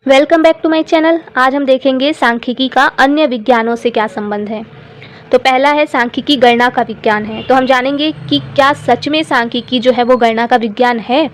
Welcome back to my channel. आज हम देखेंगे सांख्यिकी का अन्य विज्ञानों से क्या संबंध है। तो पहला है सांख्यिकी गणना का विज्ञान है। तो हम जानेंगे कि क्या सच में सांख्यिकी जो है वो गणना का विज्ञान है।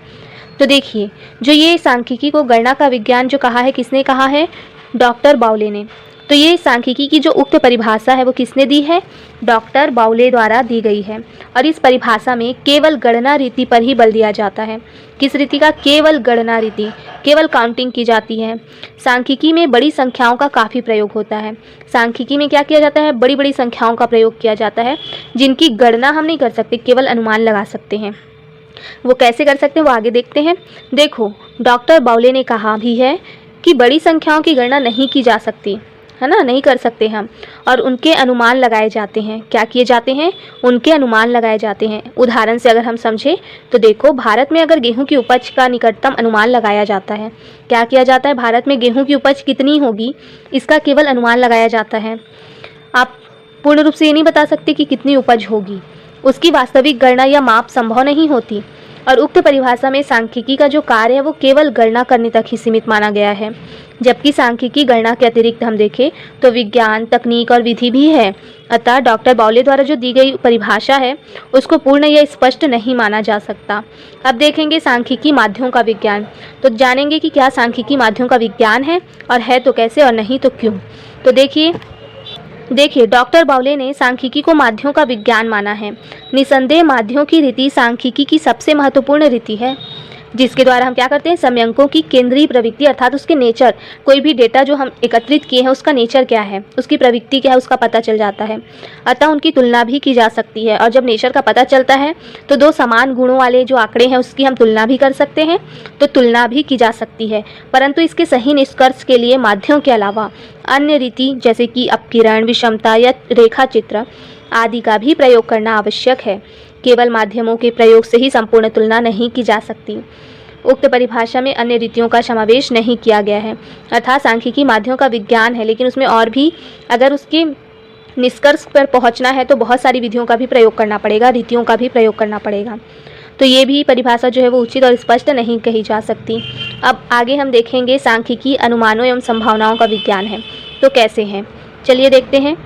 तो देखिए, जो ये सांख्यिकी को गणना का विज्ञान जो कहा है, किसने कहा है? डॉक्टर बाउले ने। तो ये सांख्यिकी की जो उक्त परिभाषा है वो किसने दी है? डॉक्टर बाउले द्वारा दी गई है। और इस परिभाषा में केवल गणना रीति पर ही बल दिया जाता है। किस रीति का? केवल गणना रीति, केवल काउंटिंग की जाती है। सांख्यिकी में बड़ी संख्याओं का काफ़ी प्रयोग होता है। सांख्यिकी में क्या किया जाता है? बड़ी बड़ी संख्याओं का प्रयोग किया जाता है, जिनकी गणना हम नहीं कर सकते, केवल अनुमान लगा सकते हैं। वो कैसे कर सकते हैं वो आगे देखते हैं। देखो, डॉक्टर बाउले ने कहा भी है कि बड़ी संख्याओं की गणना नहीं की जा सकती है ना, नहीं कर सकते हम, और उनके अनुमान लगाए जाते हैं। क्या किए जाते हैं? उनके अनुमान लगाए जाते हैं। उदाहरण से अगर हम समझें तो देखो, भारत में अगर गेहूं की उपज का निकटतम अनुमान लगाया जाता है, क्या किया जाता है? भारत में गेहूं की उपज कितनी होगी, इसका केवल अनुमान लगाया जाता है। आप पूर्ण रूप से ये नहीं बता सकते कि कितनी उपज होगी, उसकी वास्तविक गणना या माप संभव नहीं होती। और उक्त परिभाषा में सांख्यिकी का जो कार्य है वो केवल गणना करने तक ही सीमित माना गया है। जबकि सांख्यिकी गणना के अतिरिक्त हम देखें तो विज्ञान, तकनीक और विधि भी है। अतः डॉक्टर बाउले द्वारा जो दी गई परिभाषा है उसको पूर्ण या स्पष्ट नहीं माना जा सकता। अब देखेंगे सांख्यिकी माध्यमों का विज्ञान। तो जानेंगे कि क्या सांख्यिकी माध्यमों का विज्ञान है, और है तो कैसे, और नहीं तो क्यों। तो देखिए, डॉक्टर बाउले ने सांख्यिकी को माध्यमों का विज्ञान माना है। निसंदेह माध्यमों की रीति सांख्यिकी की सबसे महत्वपूर्ण रीति है, जिसके द्वारा हम क्या करते हैं? समयांकों की केंद्रीय प्रवृत्ति अर्थात उसके नेचर, कोई भी डेटा जो हम एकत्रित किए हैं उसका नेचर क्या है, उसकी प्रवृत्ति क्या है, उसका पता चल जाता है। अतः उनकी तुलना भी की जा सकती है। और जब नेचर का पता चलता है तो दो समान गुणों वाले जो आंकड़े हैं उसकी हम तुलना भी कर सकते हैं, तो तुलना भी की जा सकती है। परंतु इसके सही निष्कर्ष के लिए माध्यमों के अलावा अन्य रीति जैसे कि अपकिरण, विषमता या रेखा चित्र आदि का भी प्रयोग करना आवश्यक है। केवल माध्यमों के प्रयोग से ही संपूर्ण तुलना नहीं की जा सकती। उक्त परिभाषा में अन्य रीतियों का समावेश नहीं किया गया है। अर्थात सांख्यिकी माध्यमों का विज्ञान है, लेकिन उसमें और भी अगर उसके निष्कर्ष पर पहुंचना है तो बहुत सारी विधियों का भी प्रयोग करना पड़ेगा, रीतियों का भी प्रयोग करना पड़ेगा। तो ये भी परिभाषा जो है वो उचित और स्पष्ट नहीं कही जा सकती। अब आगे हम देखेंगे सांख्यिकी अनुमानों एवं संभावनाओं का विज्ञान है। तो कैसे है, चलिए देखते हैं।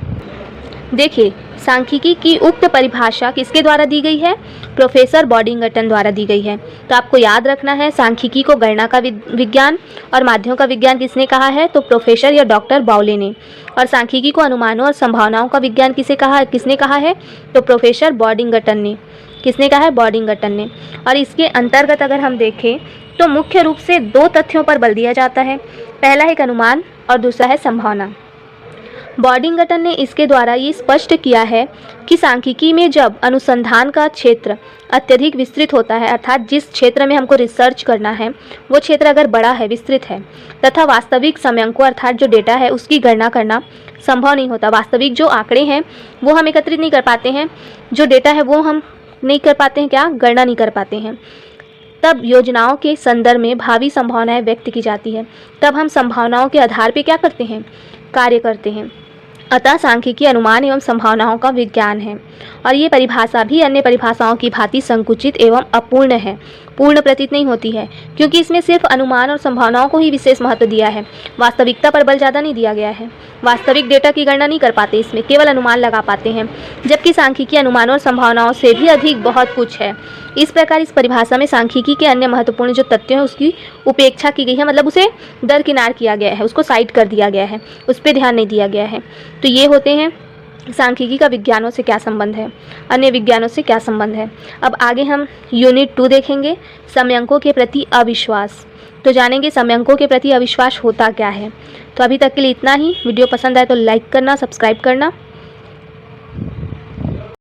देखिए, सांख्यिकी की उक्त परिभाषा किसके द्वारा दी गई है? प्रोफेसर बॉडिंगटन द्वारा दी गई है। तो आपको याद रखना है, सांख्यिकी को गणना का विज्ञान और माध्यमों का विज्ञान किसने कहा है? तो प्रोफेसर या डॉक्टर बाउले ने। और सांख्यिकी को अनुमानों और संभावनाओं का विज्ञान किसने कहा है? तो प्रोफेसर बॉडिंगटन ने। किसने कहा है? बॉडिंगटन ने। और इसके अंतर्गत अगर हम देखें तो मुख्य रूप से दो तथ्यों पर बल दिया जाता है। पहला है अनुमान और दूसरा है संभावना। बॉडिंगटन ने इसके द्वारा ये स्पष्ट किया है कि सांख्यिकी में जब अनुसंधान का क्षेत्र अत्यधिक विस्तृत होता है, अर्थात जिस क्षेत्र में हमको रिसर्च करना है वो क्षेत्र अगर बड़ा है, विस्तृत है, तथा वास्तविक समयांकों अर्थात जो डेटा है उसकी गणना करना संभव नहीं होता। वास्तविक जो आंकड़े हैं वो हम एकत्रित नहीं कर पाते हैं, जो डेटा है वो हम नहीं कर पाते हैं, क्या? गणना नहीं कर पाते हैं। तब योजनाओं के संदर्भ में भावी संभावनाएं व्यक्त की जाती है। तब हम संभावनाओं के आधार पर क्या करते हैं? कार्य करते हैं। अतः सांख्यिकी अनुमान एवं संभावनाओं का विज्ञान है। और ये परिभाषा भी अन्य परिभाषाओं की भांति संकुचित एवं अपूर्ण है, पूर्ण प्रतीत नहीं होती है, क्योंकि इसमें सिर्फ अनुमान और संभावनाओं को ही विशेष महत्व दिया है। वास्तविकता पर बल ज़्यादा नहीं दिया गया है। वास्तविक डेटा की गणना नहीं कर पाते, इसमें केवल अनुमान लगा पाते हैं। जबकि सांख्यिकी अनुमानों और संभावनाओं से भी अधिक बहुत कुछ है। इस प्रकार इस परिभाषा में सांख्यिकी के अन्य महत्वपूर्ण जो तथ्य हैं उसकी उपेक्षा की गई है, मतलब उसे दरकिनार किया गया है, उसको साइड कर दिया गया है, उस पर ध्यान नहीं दिया गया है। तो ये होते हैं सांख्यिकी का विज्ञानों से क्या संबंध है, अन्य विज्ञानों से क्या संबंध है। अब आगे हम यूनिट 2 देखेंगे, समयांकों के प्रति अविश्वास। तो जानेंगे समयांकों के प्रति अविश्वास होता क्या है। तो अभी तक के लिए इतना ही। वीडियो पसंद आए तो लाइक करना, सब्सक्राइब करना।